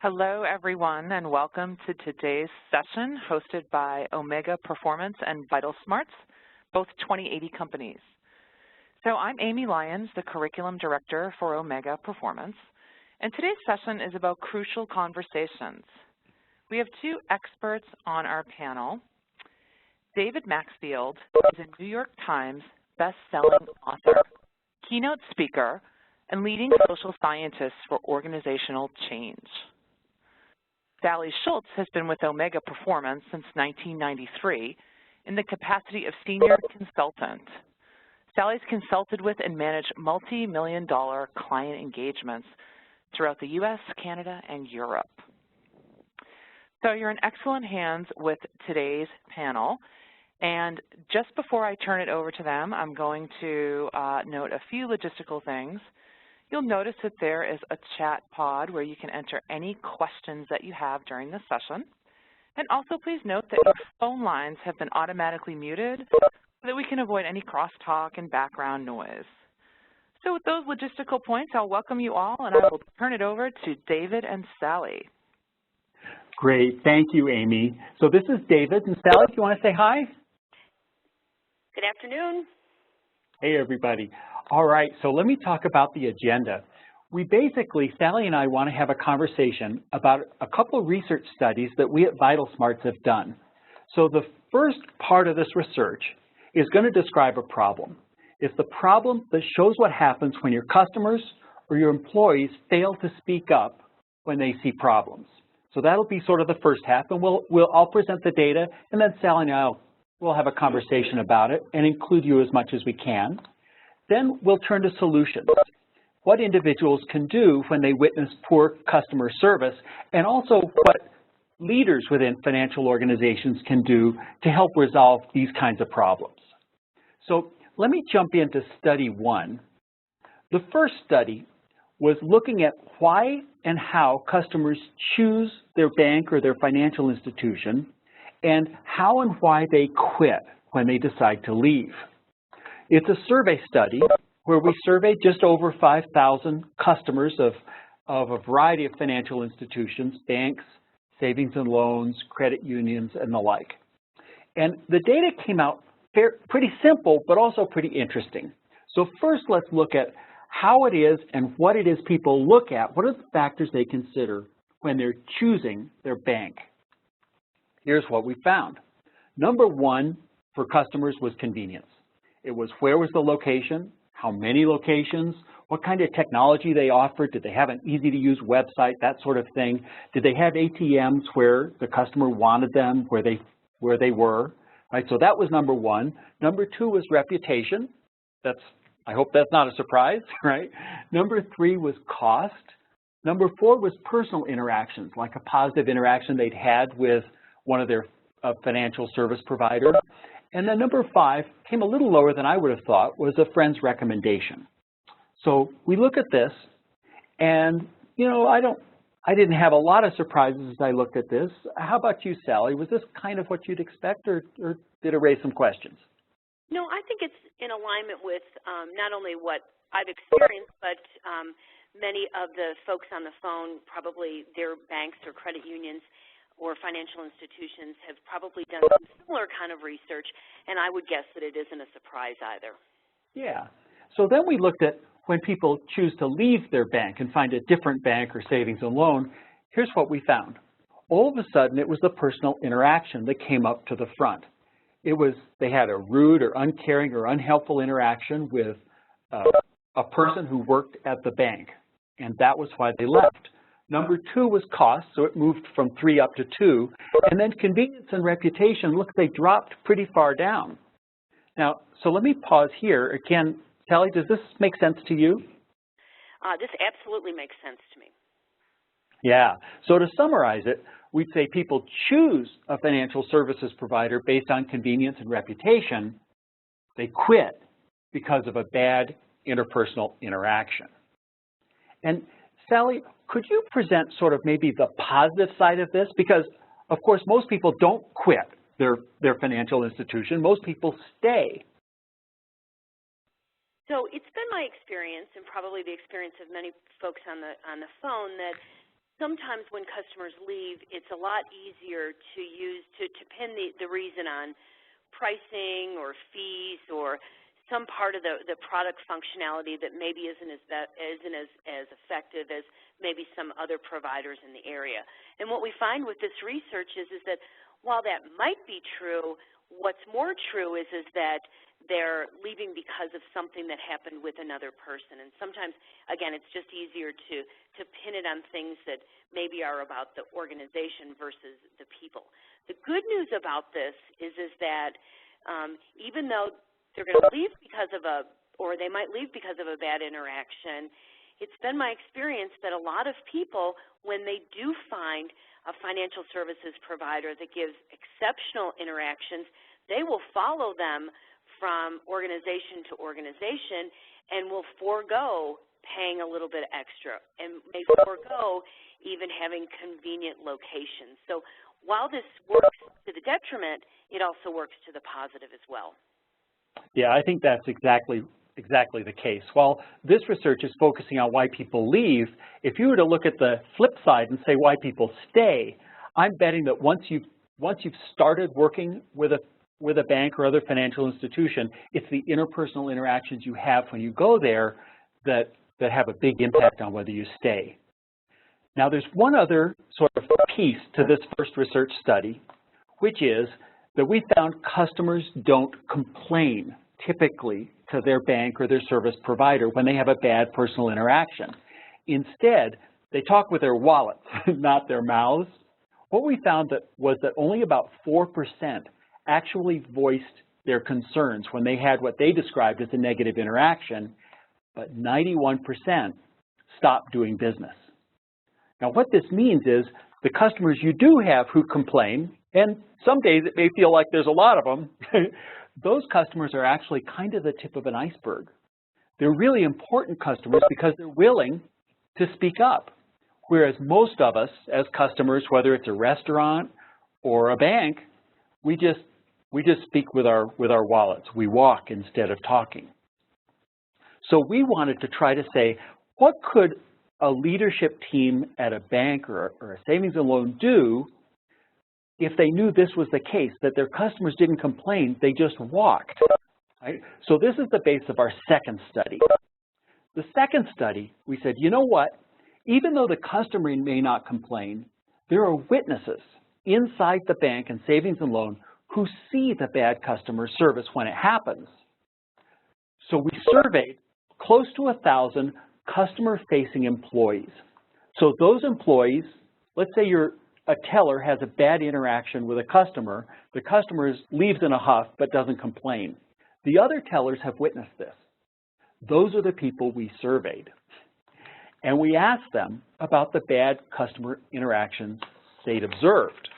Hello, everyone, and welcome to today's session hosted by Omega Performance and Vital Smarts, both 2080 companies. So I'm Amy Lyons, the Curriculum Director for Omega Performance, and today's session is about crucial conversations. We have two experts on our panel. David Maxfield is a New York Times best-selling author, keynote speaker, and leading social scientist for organizational change. Sally Schultz has been with Omega Performance since 1993 in the capacity of senior consultant. Sally's consulted with and managed multi-million-dollar client engagements throughout the U.S., Canada, and Europe. So you're in excellent hands with today's panel. And just before I turn it over to them, I'm going to note a few logistical things. You'll notice that there is a chat pod where you can enter any questions that you have during the session. And also please note that your phone lines have been automatically muted so that we can avoid any crosstalk and background noise. So with those logistical points, I'll welcome you all, and I will turn it over to David and Sally. Great. Thank you, Amy. So this is David. And Sally, if you want to say hi? Good afternoon. Hey, everybody. All right, so let me talk about the agenda. We basically, Sally and I want to have a conversation about a couple of research studies that we at Vital Smarts have done. So the first part of this research is going to describe a problem. It's the problem that shows what happens when your customers or your employees fail to speak up when they see problems. So that'll be sort of the first half, and I'll present the data, and then Sally and we'll have a conversation about it and include you as much as we can. Then we'll turn to solutions, what individuals can do when they witness poor customer service, and also what leaders within financial organizations can do to help resolve these kinds of problems. So let me jump into study one. The first study was looking at why and how customers choose their bank or their financial institution, and how and why they quit when they decide to leave. It's a survey study where we surveyed just over 5,000 customers of a variety of financial institutions, banks, savings and loans, credit unions, and the like. And the data came out pretty simple, but also pretty interesting. So first, let's look at how it is and what it is people look at. What are the factors they consider when they're choosing their bank? Here's what we found. Number one for customers was convenience. It was where was the location, how many locations, what kind of technology they offered, did they have an easy-to-use website, that sort of thing. Did they have ATMs where the customer wanted them, where they were, right? So that was number one. Number two was reputation. I hope that's not a surprise, right? Number three was cost. Number four was personal interactions, like a positive interaction they'd had with one of their financial service providers. And then number five came a little lower than I would have thought, was a friend's recommendation. So we look at this, and I didn't have a lot of surprises as I looked at this. How about you, Sally? Was this kind of what you'd expect, or did it raise some questions? No, I think it's in alignment with not only what I've experienced, but many of the folks on the phone, probably their banks or credit unions or financial institutions have probably done some similar kind of research, and I would guess that it isn't a surprise either. Yeah. So then we looked at when people choose to leave their bank and find a different bank or savings and loan, here's what we found. All of a sudden, it was the personal interaction that came up to the front. It was they had a rude or uncaring or unhelpful interaction with a person who worked at the bank, and that was why they left. Number two was cost, so it moved from 3 up to 2. And then convenience and reputation, look, they dropped pretty far down. Now, so let me pause here. Again, Sally, does this make sense to you? This absolutely makes sense to me. Yeah. So to summarize it, we'd say people choose a financial services provider based on convenience and reputation. They quit because of a bad interpersonal interaction. And Sally, could you present sort of maybe the positive side of this? Because, of course, most people don't quit their financial institution. Most people stay. So it's been my experience, and probably the experience of many folks on the phone, that sometimes when customers leave, it's a lot easier to pin the reason on pricing or fees or some part of the product functionality that maybe isn't as effective as maybe some other providers in the area. And what we find with this research is that while that might be true, what's more true is that they're leaving because of something that happened with another person. And sometimes, again, it's just easier to pin it on things that maybe are about the organization versus the people. The good news about this is that even though they're going to leave because of or they might leave because of a bad interaction, it's been my experience that a lot of people, when they do find a financial services provider that gives exceptional interactions, they will follow them from organization to organization and will forego paying a little bit extra and may forego even having convenient locations. So while this works to the detriment, it also works to the positive as well. Yeah, I think that's exactly the case. While this research is focusing on why people leave, if you were to look at the flip side and say why people stay, I'm betting that once you've started working with a bank or other financial institution, it's the interpersonal interactions you have when you go there that have a big impact on whether you stay. Now, there's one other sort of piece to this first research study, which is that we found customers don't complain typically to their bank or their service provider when they have a bad personal interaction. Instead, they talk with their wallets, not their mouths. What we found was that only about 4% actually voiced their concerns when they had what they described as a negative interaction, but 91% stopped doing business. Now, what this means is the customers you do have who complain, and some days it may feel like there's a lot of them, those customers are actually kind of the tip of an iceberg. They're really important customers because they're willing to speak up, whereas most of us as customers, whether it's a restaurant or a bank, we just speak with our wallets. We walk instead of talking. So we wanted to try to say, what could a leadership team at a bank or a savings and loan do if they knew this was the case, that their customers didn't complain, they just walked, right? So this is the base of our second study. The second study, we said, you know what? Even though the customer may not complain, there are witnesses inside the bank and savings and loan who see the bad customer service when it happens. So we surveyed close to 1,000 customer-facing employees. So those employees, let's say a teller has a bad interaction with a customer, the customer leaves in a huff but doesn't complain. The other tellers have witnessed this. Those are the people we surveyed. And we asked them about the bad customer interactions they'd observed.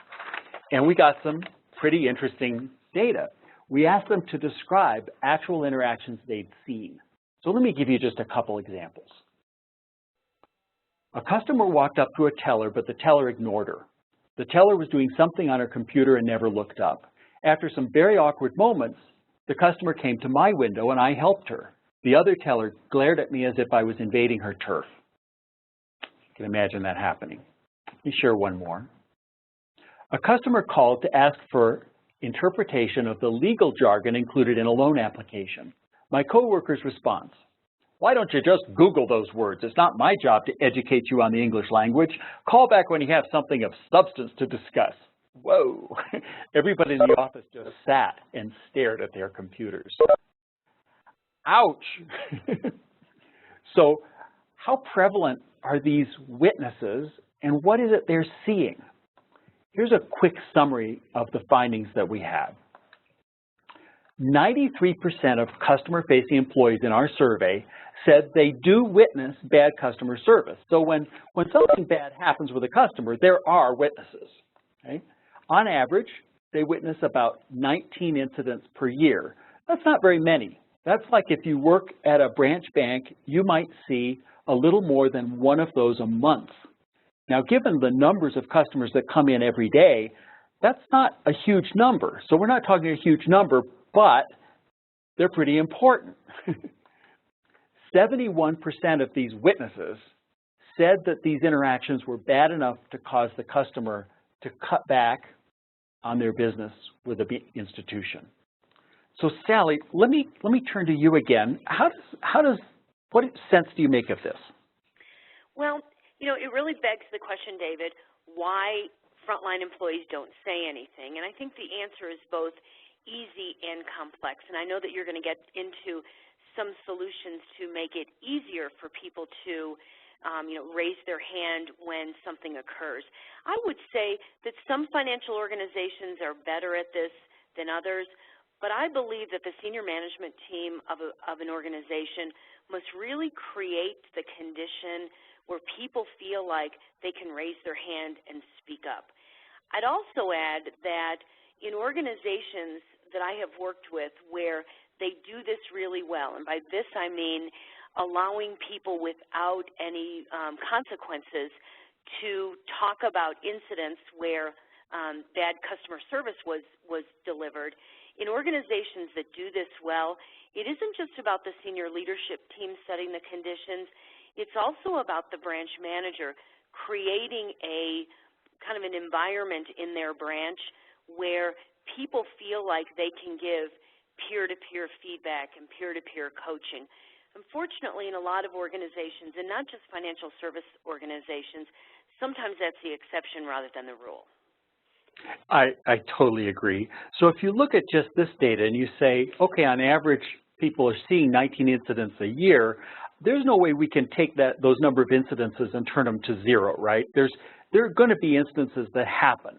And we got some pretty interesting data. We asked them to describe actual interactions they'd seen. So let me give you just a couple examples. A customer walked up to a teller, but the teller ignored her. The teller was doing something on her computer and never looked up. After some very awkward moments, the customer came to my window and I helped her. The other teller glared at me as if I was invading her turf. You can imagine that happening. Let me share one more. A customer called to ask for interpretation of the legal jargon included in a loan application. My coworker's response: why don't you just Google those words? It's not my job to educate you on the English language. Call back when you have something of substance to discuss. Whoa. Everybody in the office just sat and stared at their computers. Ouch. So how prevalent are these witnesses and what is it they're seeing? Here's a quick summary of the findings that we have. 93% of customer-facing employees in our survey said they do witness bad customer service. So when something bad happens with a customer, there are witnesses. Okay? On average, they witness about 19 incidents per year. That's not very many. That's like if you work at a branch bank, you might see a little more than one of those a month. Now, given the numbers of customers that come in every day, that's not a huge number. So we're not talking a huge number, but they're pretty important. 71% of these witnesses said that these interactions were bad enough to cause the customer to cut back on their business with the institution. So Sally, let me turn to you again. What sense do you make of this? Well, you know, it really begs the question, David, why frontline employees don't say anything. And I think the answer is both easy and complex. And I know that you're going to get into some solutions to make it easier for people to raise their hand when something occurs. I would say that some financial organizations are better at this than others, but I believe that the senior management team of an organization must really create the condition where people feel like they can raise their hand and speak up. I'd also add that in organizations that I have worked with where they do this really well, and by this I mean allowing people without any consequences to talk about incidents where bad customer service was delivered. In organizations that do this well, it isn't just about the senior leadership team setting the conditions, it's also about the branch manager creating a kind of an environment in their branch where people feel like they can give peer-to-peer feedback and peer-to-peer coaching. Unfortunately, in a lot of organizations, and not just financial service organizations, sometimes that's the exception rather than the rule. I totally agree. So if you look at just this data and you say, okay, on average, people are seeing 19 incidents a year, there's no way we can take those number of incidences and turn them to zero, right? There are going to be instances that happen.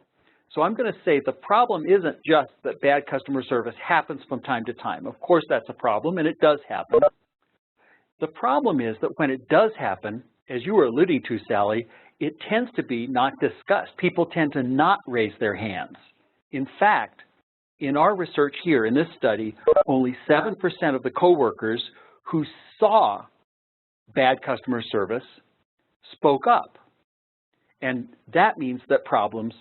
So I'm going to say the problem isn't just that bad customer service happens from time to time. Of course that's a problem, and it does happen. The problem is that when it does happen, as you were alluding to, Sally, it tends to be not discussed. People tend to not raise their hands. In fact, in our research here in this study, only 7% of the coworkers who saw bad customer service spoke up. And that means that problems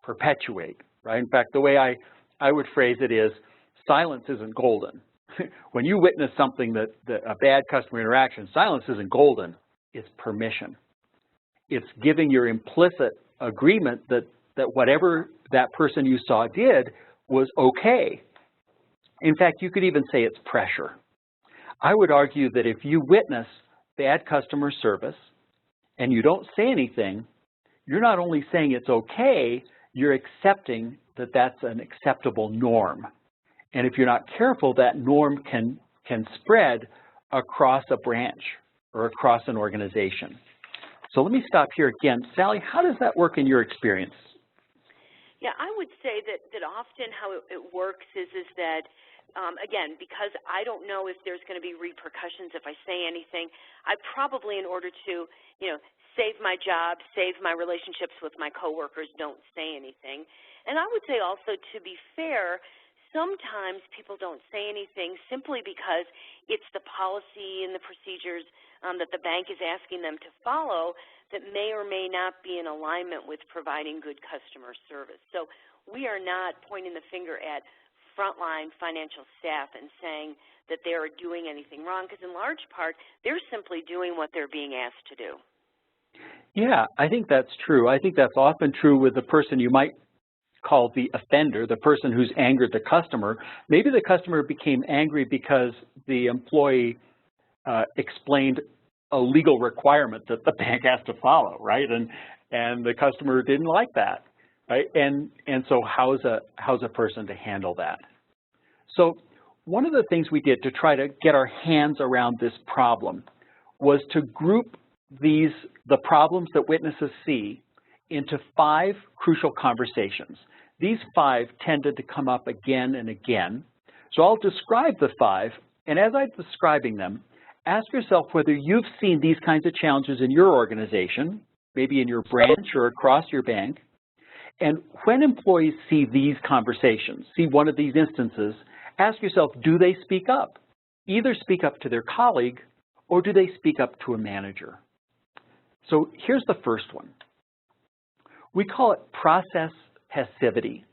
perpetuate, right? In fact, the way I would phrase it is, silence isn't golden. When you witness something that a bad customer interaction, silence isn't golden, it's permission. It's giving your implicit agreement that whatever that person you saw did was okay. In fact, you could even say it's pressure. I would argue that if you witness bad customer service and you don't say anything, you're not only saying it's okay, you're accepting that that's an acceptable norm. And if you're not careful, that norm can spread across a branch or across an organization. So let me stop here again. Sally, how does that work in your experience? Yeah, I would say that often how it works is that, again, because I don't know if there's going to be repercussions if I say anything, I probably, in order to, save my job, save my relationships with my coworkers, don't say anything. And I would say also, to be fair, sometimes people don't say anything simply because it's the policy and the procedures that the bank is asking them to follow that may or may not be in alignment with providing good customer service. So we are not pointing the finger at frontline financial staff and saying that they are doing anything wrong, because in large part, they're simply doing what they're being asked to do. Yeah, I think that's true. I think that's often true with the person you might call the offender, the person who's angered the customer. Maybe the customer became angry because the employee explained a legal requirement that the bank has to follow, right? And the customer didn't like that, right? And so how's a person to handle that? So one of the things we did to try to get our hands around this problem was to group the problems that witnesses see into 5 crucial conversations. These 5 tended to come up again and again. So I'll describe the 5, and as I'm describing them, ask yourself whether you've seen these kinds of challenges in your organization, maybe in your branch or across your bank. And when employees see these conversations, see one of these instances, ask yourself, do they speak up? Either speak up to their colleague or do they speak up to a manager? So here's the first one. We call it process passivity.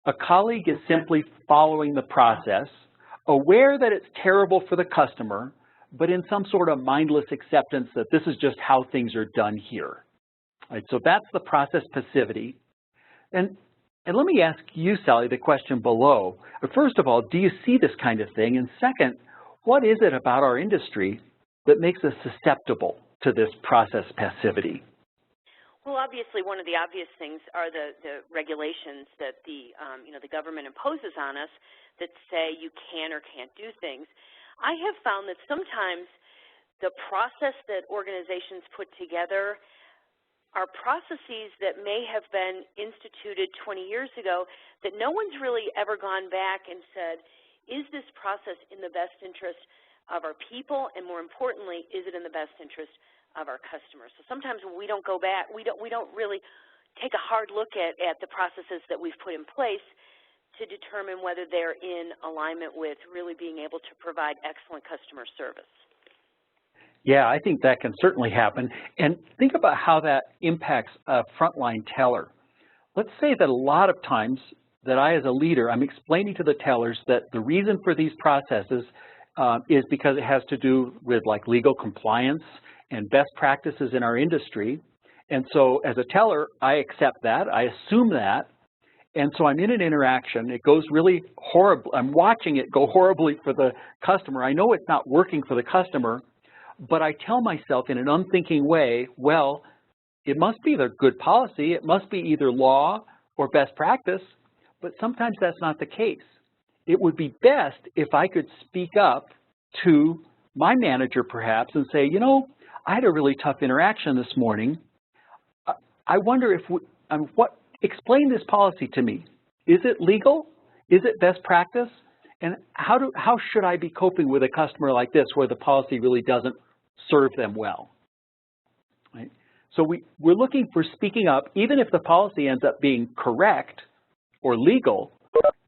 A colleague is simply following the process, aware that it's terrible for the customer, but in some sort of mindless acceptance that this is just how things are done here. Right, so that's the process passivity. And let me ask you, Sally, the question below. First of all, do you see this kind of thing? And second, what is it about our industry that makes us susceptible to this process passivity? Well, obviously, one of the obvious things are the regulations that the government imposes on us that say you can or can't do things. I have found that sometimes the process that organizations put together are processes that may have been instituted 20 years ago that no one's really ever gone back and said, is this process in the best interest of our people, and more importantly, is it in the best interest of our customers? So sometimes when we don't go back, we don't really take a hard look at the processes that we've put in place to determine whether they're in alignment with really being able to provide excellent customer service. Yeah, I think that can certainly happen. And think about how that impacts a frontline teller. Let's say that a lot of times that I, as a leader, I'm explaining to the tellers that the reason for these processes is because it has to do with like legal compliance and best practices in our industry. And so as a teller, I accept that, I assume that, and so I'm in an interaction. It goes really horrible. I'm watching it go horribly for the customer. I know it's not working for the customer, but I tell myself in an unthinking way, well, it must be the good policy. It must be either law or best practice, but sometimes that's not the case. It would be best if I could speak up to my manager perhaps and say, you know, I had a really tough interaction this morning. I wonder if, explain this policy to me. Is it legal? Is it best practice? And how should I be coping with a customer like this where the policy really doesn't serve them well? Right? So we're looking for speaking up, even if the policy ends up being correct or legal,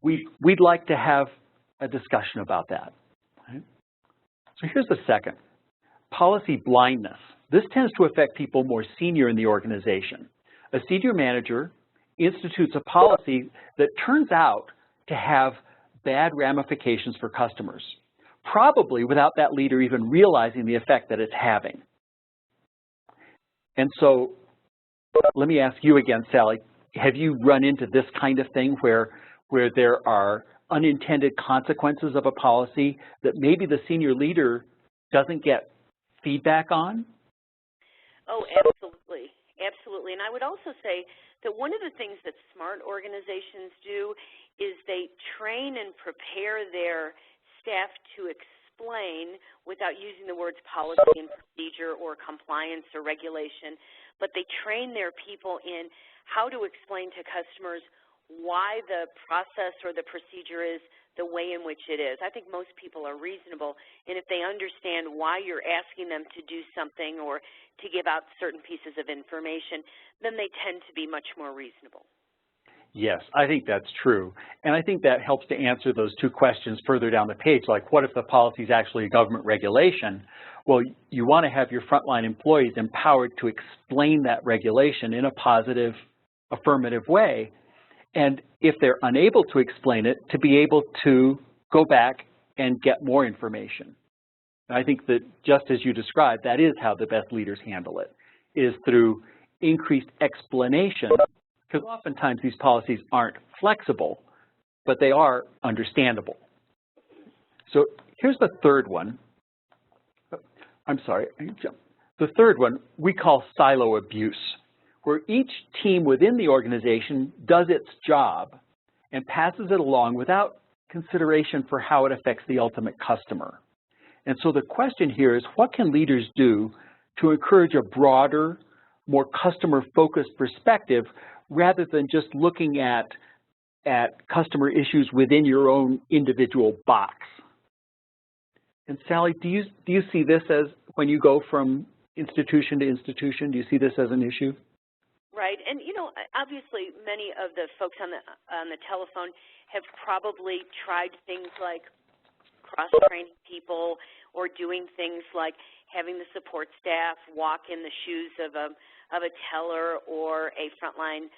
we'd like to have a discussion about that. Right? So here's the second, policy blindness. This tends to affect people more senior in the organization. A senior manager institutes a policy that turns out to have bad ramifications for customers, probably without that leader even realizing the effect that it's having. And so let me ask you again, Sally, have you run into this kind of thing where there are unintended consequences of a policy that maybe the senior leader doesn't get feedback on? Oh, absolutely. Absolutely. And I would also say that one of the things that smart organizations do is they train and prepare their staff to explain without using the words policy and procedure or compliance or regulation, but they train their people in how to explain to customers why the process or the procedure is the way in which it is. I think most people are reasonable, and if they understand why you're asking them to do something or to give out certain pieces of information, then they tend to be much more reasonable. Yes, I think that's true. And I think that helps to answer those two questions further down the page, like what if the policy is actually a government regulation? Well, you want to have your frontline employees empowered to explain that regulation in a positive, affirmative way. And if they're unable to explain it, to be able to go back and get more information. And I think that just as you described, that is how the best leaders handle it, is through increased explanation, because oftentimes these policies aren't flexible, but they are understandable. So here's the third one. I'm sorry, the third one we call silo abuse, where each team within the organization does its job and passes it along without consideration for how it affects the ultimate customer. And so the question here is, what can leaders do to encourage a broader, more customer-focused perspective rather than just looking at customer issues within your own individual box? And Sally, do you see this as, when you go from institution to institution, do you see this as an issue? Right, and you know, obviously many of the folks on the telephone have probably tried things like cross-training people or doing things like having the support staff walk in the shoes of a teller or a frontline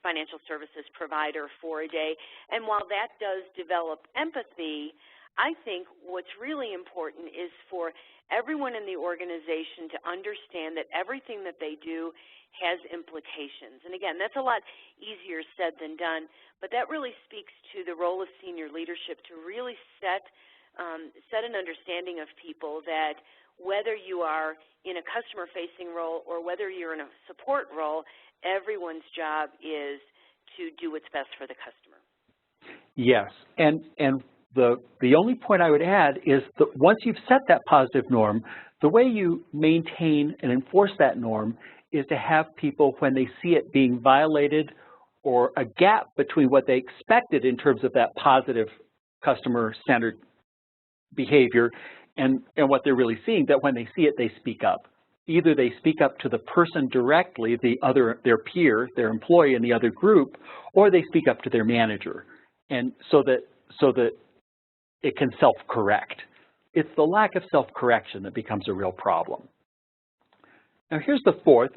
financial services provider for a day. And while that does develop empathy, I think what's really important is for everyone in the organization to understand that everything that they do has implications. And again, that's a lot easier said than done, but that really speaks to the role of senior leadership to really set an understanding of people that whether you are in a customer-facing role or whether you're in a support role, everyone's job is to do what's best for the customer. Yes, and the only point I would add is that once you've set that positive norm, the way you maintain and enforce that norm is to have people, when they see it being violated or a gap between what they expected in terms of that positive customer-centered behavior and what they're really seeing, that when they see it, they speak up. Either they speak up to the person directly, their peer, their employee in the other group, or they speak up to their manager, and so that it can self-correct. It's the lack of self-correction that becomes a real problem. Now here's the fourth.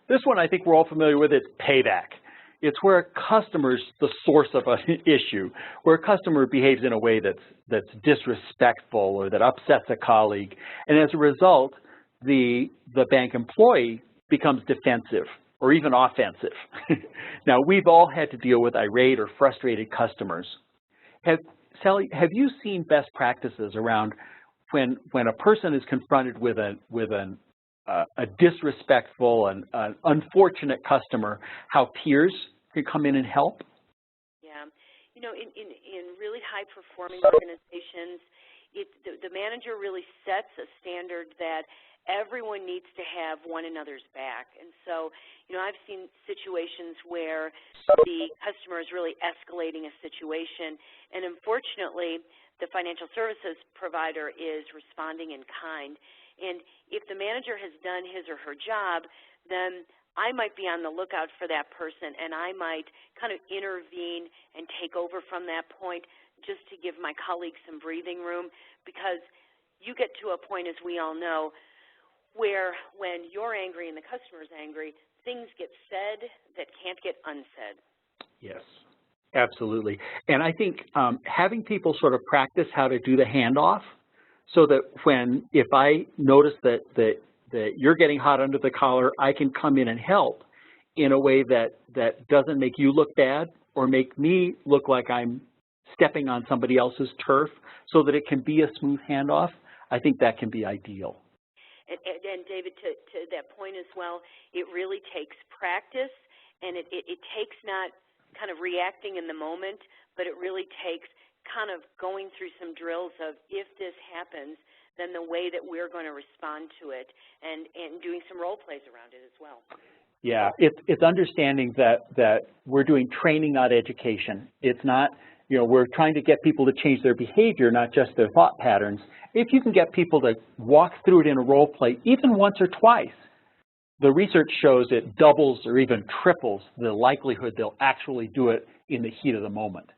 This one I think we're all familiar with. It's payback. It's where a customer's the source of an issue, where a customer behaves in a way that's disrespectful or that upsets a colleague, and as a result, the bank employee becomes defensive or even offensive. Now, we've all had to deal with irate or frustrated customers. Sally, have you seen best practices around when a person is confronted with a disrespectful and an unfortunate customer, how peers can come in and help? Yeah, you know, in really high-performing organizations, the manager really sets a standard that everyone needs to have one another's back. And so, you know, I've seen situations where the customer is really escalating a situation, and unfortunately, the financial services provider is responding in kind. And if the manager has done his or her job, then I might be on the lookout for that person, and I might kind of intervene and take over from that point just to give my colleagues some breathing room, because you get to a point, as we all know, where when you're angry and the customer's angry, things get said that can't get unsaid. Yes, absolutely. And I think having people sort of practice how to do the handoff, so that if I notice that you're getting hot under the collar, I can come in and help in a way that doesn't make you look bad or make me look like I'm stepping on somebody else's turf, so that it can be a smooth handoff. I think that can be ideal. And David, to that point as well, it really takes practice, and it takes not kind of reacting in the moment, but it really takes kind of going through some drills of, if this happens, then the way that we're going to respond to it, and doing some role plays around it as well. Yeah, it's understanding that we're doing training, not education. It's not, you know, we're trying to get people to change their behavior, not just their thought patterns. If you can get people to walk through it in a role play, even once or twice, the research shows it doubles or even triples the likelihood they'll actually do it in the heat of the moment.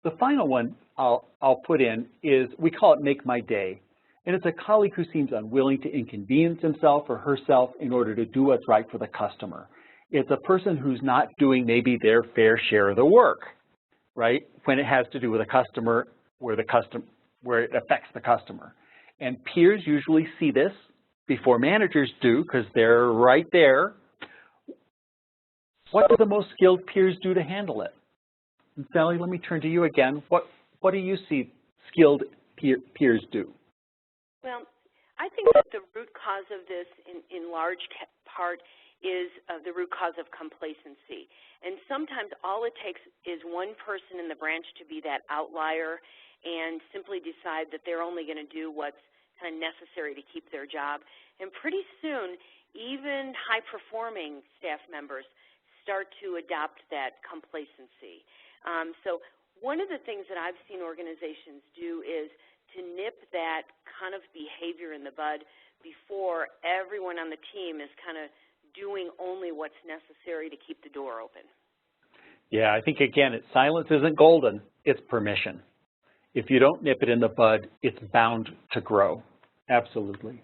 The final one I'll put in is, we call it Make My Day. And it's a colleague who seems unwilling to inconvenience himself or herself in order to do what's right for the customer. It's a person who's not doing maybe their fair share of the work, right, when it has to do with a customer where it affects the customer. And peers usually see this before managers do, because they're right there. What do the most skilled peers do to handle it? And Sally, let me turn to you again. What do you see skilled peers do? Well, I think that the root cause of this, in large part, is the root cause of complacency. And sometimes all it takes is one person in the branch to be that outlier and simply decide that they're only going to do what's kind of necessary to keep their job. And pretty soon, even high-performing staff members start to adopt that complacency. So one of the things that I've seen organizations do is to nip that kind of behavior in the bud before everyone on the team is kind of doing only what's necessary to keep the door open. Yeah, I think, again, silence isn't golden, it's permission. If you don't nip it in the bud, it's bound to grow. Absolutely.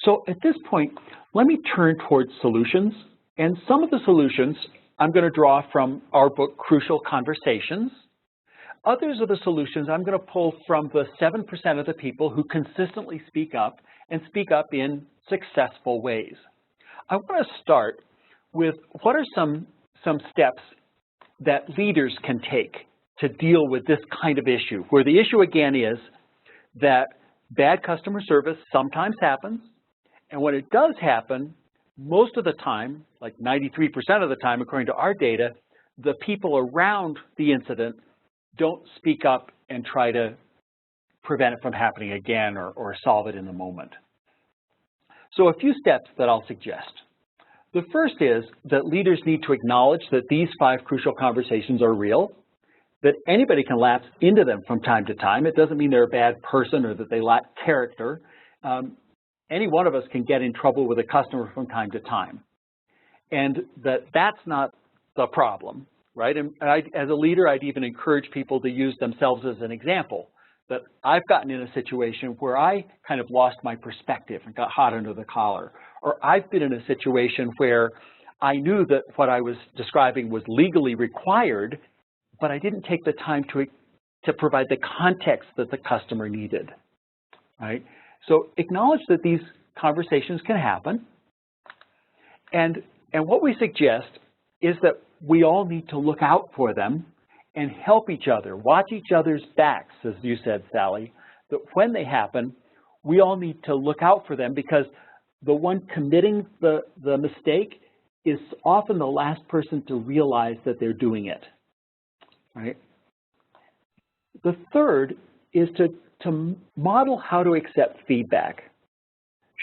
So at this point, let me turn towards solutions. And some of the solutions I'm going to draw from our book, Crucial Conversations. others of the solutions I'm going to pull from the 7% of the people who consistently speak up and speak up in successful ways. I want to start with what are some steps that leaders can take to deal with this kind of issue, where the issue again is that bad customer service sometimes happens, and when it does happen, most of the time, like 93% of the time according to our data, the people around the incident don't speak up and try to prevent it from happening again or solve it in the moment. So a few steps that I'll suggest. The first is that leaders need to acknowledge that these 5 crucial conversations are real, that anybody can lapse into them from time to time. It doesn't mean they're a bad person or that they lack character. Any one of us can get in trouble with a customer from time to time. And that's not the problem, right? And as a leader, I'd even encourage people to use themselves as an example, that I've gotten in a situation where I kind of lost my perspective and got hot under the collar. Or I've been in a situation where I knew that what I was describing was legally required, but I didn't take the time to provide the context that the customer needed, right? So acknowledge that these conversations can happen. And what we suggest is that we all need to look out for them and help each other, watch each other's backs, as you said, Sally, that when they happen, we all need to look out for them because the one committing the mistake is often the last person to realize that they're doing it, right? The third is to model how to accept feedback.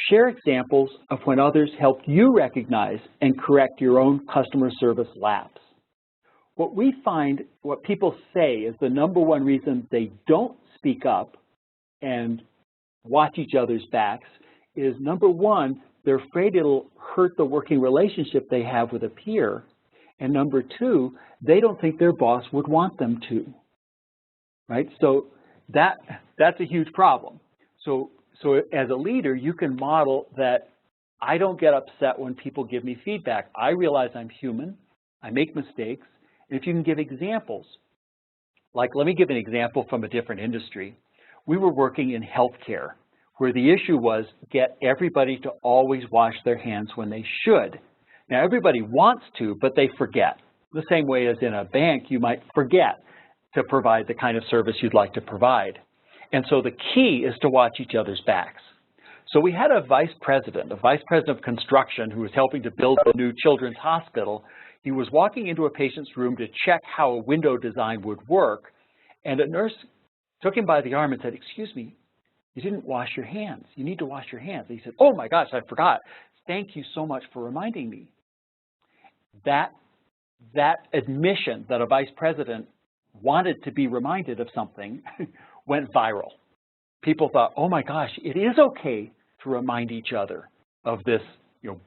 Share examples of when others helped you recognize and correct your own customer service lapse. What we find, what people say is the #1 reason they don't speak up and watch each other's backs is #1, they're afraid it'll hurt the working relationship they have with a peer, and #2, they don't think their boss would want them to, right? So that's a huge problem. So as a leader, you can model that I don't get upset when people give me feedback. I realize I'm human, I make mistakes, and if you can give examples, like let me give an example from a different industry. We were working in healthcare where the issue was get everybody to always wash their hands when they should. Now everybody wants to, but they forget. The same way as in a bank, you might forget to provide the kind of service you'd like to provide. And so the key is to watch each other's backs. So we had a vice president of construction who was helping to build the new children's hospital. He was walking into a patient's room to check how a window design would work, and a nurse took him by the arm and said, "Excuse me, you didn't wash your hands. You need to wash your hands." And he said, "Oh my gosh, I forgot. Thank you so much for reminding me." That admission that a vice president wanted to be reminded of something went viral. People thought, oh my gosh, it is okay to remind each other of this,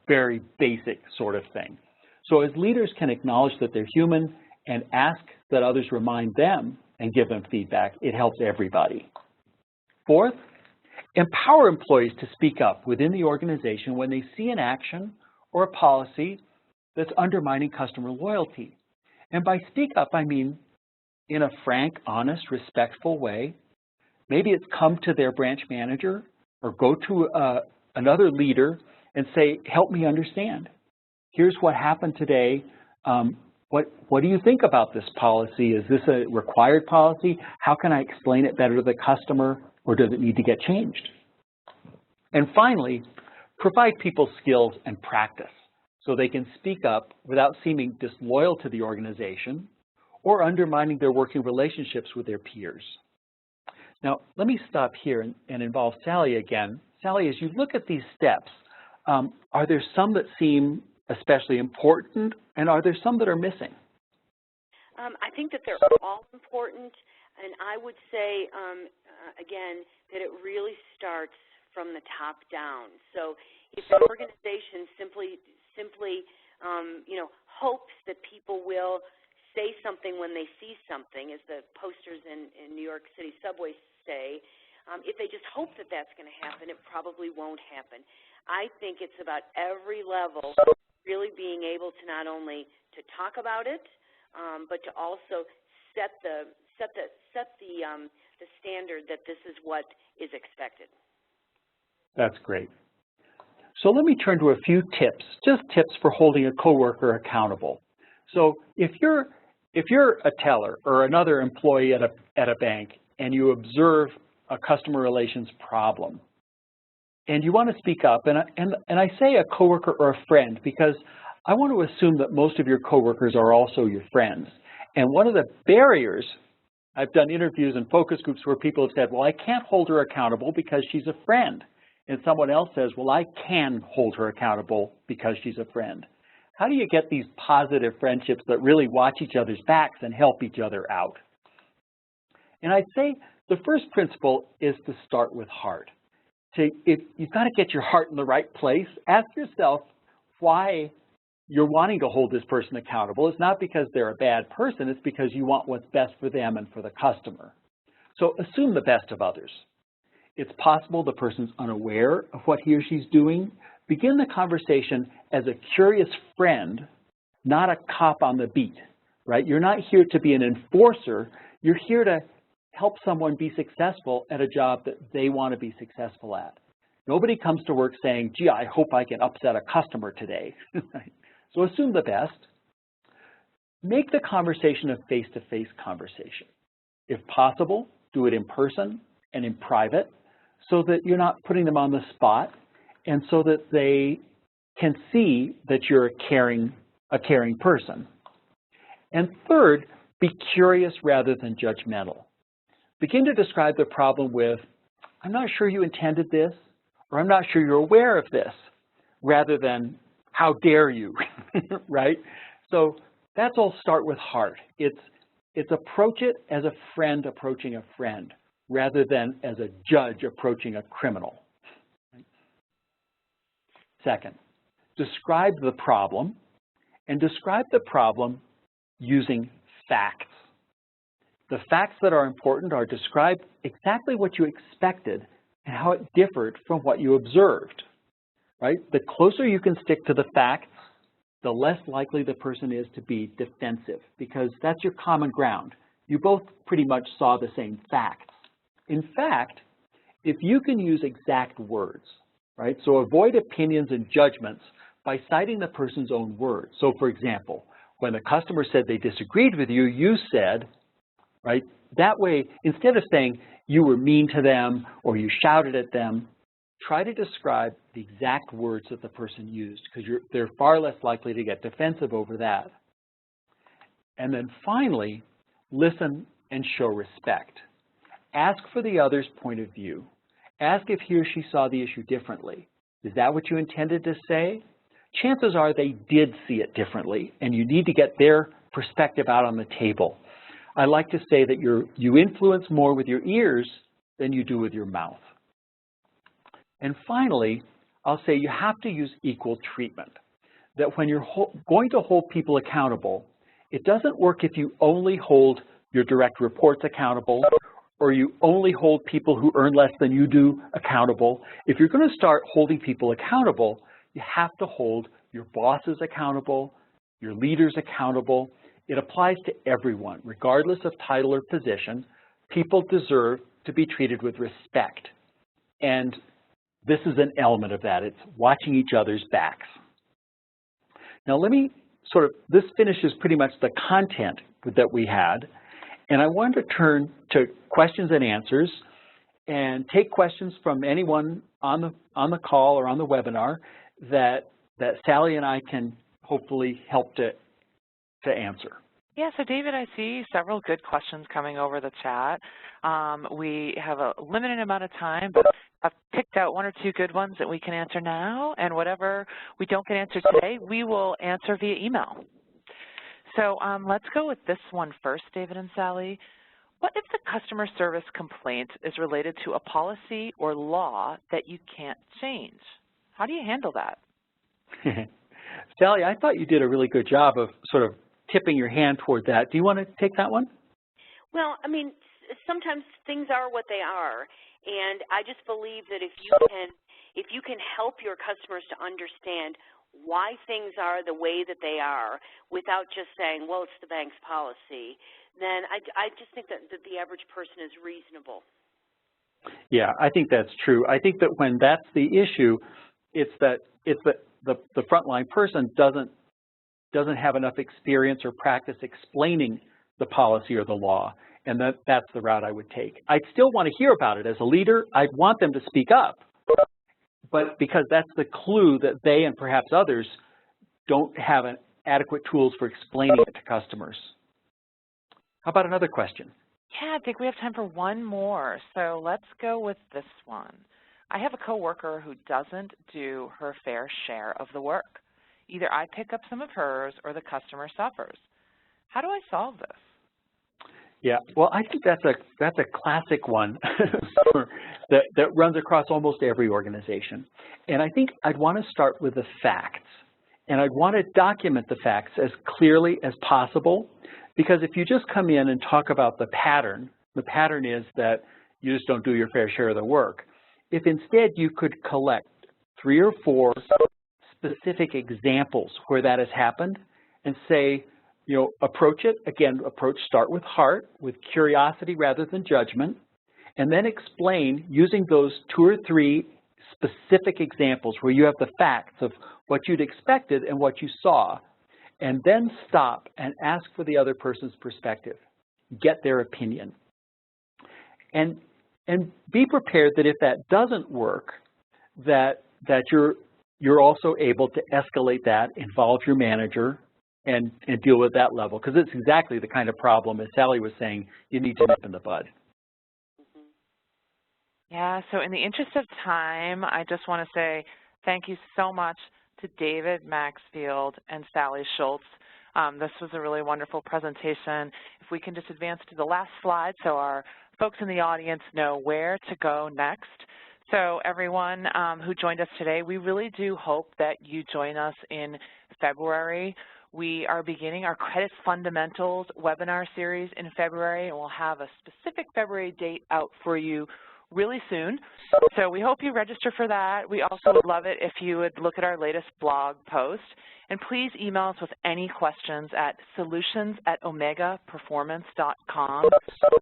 very basic sort of thing. So as leaders can acknowledge that they're human and ask that others remind them and give them feedback, it helps everybody. Fourth, empower employees to speak up within the organization when they see an action or a policy that's undermining customer loyalty. And by speak up, I mean in a frank, honest, respectful way. Maybe it's come to their branch manager or go to another leader and say, help me understand. Here's what happened today. What do you think about this policy? Is this a required policy? How can I explain it better to the customer, or does it need to get changed? And finally, provide people skills and practice so they can speak up without seeming disloyal to the organization or undermining their working relationships with their peers. Now, let me stop here and involve Sally again. Sally, as you look at these steps, are there some that seem especially important, and are there some that are missing? I think that they're all important, and I would say, again, that it really starts from the top down. So if an organization simply hopes that people will say something when they see something, as the posters in New York City subways say, if they just hope that that's going to happen, it probably won't happen. I think it's about every level really being able to not only to talk about it, but to also set the standard that this is what is expected. That's great. So let me turn to a few tips, just tips for holding a coworker accountable. So if you're a teller or another employee at a bank and you observe a customer relations problem and you want to speak up, and I say a coworker or a friend because I want to assume that most of your coworkers are also your friends. And one of the barriers, I've done interviews and focus groups where people have said, well, I can't hold her accountable because she's a friend. And someone else says, well, I can hold her accountable because she's a friend. How do you get these positive friendships that really watch each other's backs and help each other out? And I'd say the first principle is to start with heart. If you've got to get your heart in the right place, ask yourself why you're wanting to hold this person accountable. It's not because they're a bad person, it's because you want what's best for them and for the customer. So assume the best of others. It's possible the person's unaware of what he or she's doing. Begin the conversation as a curious friend, not a cop on the beat, right? You're not here to be an enforcer. You're here to help someone be successful at a job that they want to be successful at. Nobody comes to work saying, gee, I hope I can upset a customer today. So assume the best. Make the conversation a face-to-face conversation. If possible, do it in person and in private so that you're not putting them on the spot and so that they can see that you're a caring person. And third, be curious rather than judgmental. Begin to describe the problem with, I'm not sure you intended this, or I'm not sure you're aware of this, rather than, how dare you, right? So that's all start with heart. It's approach it as a friend approaching a friend, rather than as a judge approaching a criminal. Second, describe the problem, and describe the problem using facts. The facts that are important are describe exactly what you expected and how it differed from what you observed, right? The closer you can stick to the facts, the less likely the person is to be defensive, because that's your common ground. You both pretty much saw the same facts. In fact, if you can use exact words, right? So avoid opinions and judgments by citing the person's own words. So for example, when the customer said they disagreed with you, you said, right? That way, instead of saying you were mean to them or you shouted at them, try to describe the exact words that the person used, because they're far less likely to get defensive over that. And then finally, listen and show respect. Ask for the other's point of view. Ask if he or she saw the issue differently. Is that what you intended to say? Chances are they did see it differently, and you need to get their perspective out on the table. I like to say that you influence more with your ears than you do with your mouth. And finally, I'll say you have to use equal treatment. That when you're going to hold people accountable, it doesn't work if you only hold your direct reports accountable, or you only hold people who earn less than you do accountable. If you're going to start holding people accountable, you have to hold your bosses accountable, your leaders accountable. It applies to everyone, regardless of title or position. People deserve to be treated with respect. And this is an element of that. It's watching each other's backs. Now let me this finishes pretty much the content that we had. And I wanted to turn to questions and answers and take questions from anyone on the call or on the webinar that Sally and I can hopefully help to answer. Yeah, so David, I see several good questions coming over the chat. We have a limited amount of time, but I've picked out one or two good ones that we can answer now, and whatever we don't get answered today, we will answer via email. So let's go with this one first, David and Sally. What if the customer service complaint is related to a policy or law that you can't change? How do you handle that? Sally, I thought you did a really good job of tipping your hand toward that. Do you want to take that one? Well, I mean, sometimes things are what they are, and I just believe that if you can help your customers to understand why things are the way that they are without just saying, well, it's the bank's policy, then I just think that the average person is reasonable. Yeah, I think that's true. I think that when that's the issue, it's that the frontline person doesn't have enough experience or practice explaining the policy or the law, and that's the route I would take. I'd still want to hear about it. As a leader, I'd want them to speak up, but because that's the clue that they and perhaps others don't have adequate tools for explaining it to customers. How about another question? Yeah, I think we have time for one more, so let's go with this one. I have a coworker who doesn't do her fair share of the work. Either I pick up some of hers or the customer suffers. How do I solve this? Yeah, well, I think that's a classic one that runs across almost every organization. And I think I'd want to start with the facts. And I'd want to document the facts as clearly as possible, because if you just come in and talk about the pattern is that you just don't do your fair share of the work. If instead you could collect 3 or 4 specific examples where that has happened and say, you know, approach it, again, start with heart, with curiosity rather than judgment, and then explain using those 2 or 3 specific examples where you have the facts of what you'd expected and what you saw, and then stop and ask for the other person's perspective, get their opinion. And be prepared that if that doesn't work, that you're also able to escalate that, involve your manager, and deal with that level, because it's exactly the kind of problem, as Sally was saying, you need to nip in the bud. Yeah, so in the interest of time, I just want to say thank you so much to David Maxfield and Sally Schultz. This was a really wonderful presentation. If we can just advance to the last slide so our folks in the audience know where to go next. So everyone who joined us today, we really do hope that you join us in February. We are beginning our Credit Fundamentals webinar series in February, and we'll have a specific February date out for you really soon. So we hope you register for that. We also would love it if you would look at our latest blog post. And please email us with any questions at solutions@omegaperformance.com.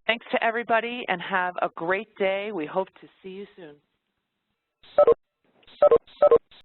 Thanks to everybody, and have a great day. We hope to see you soon.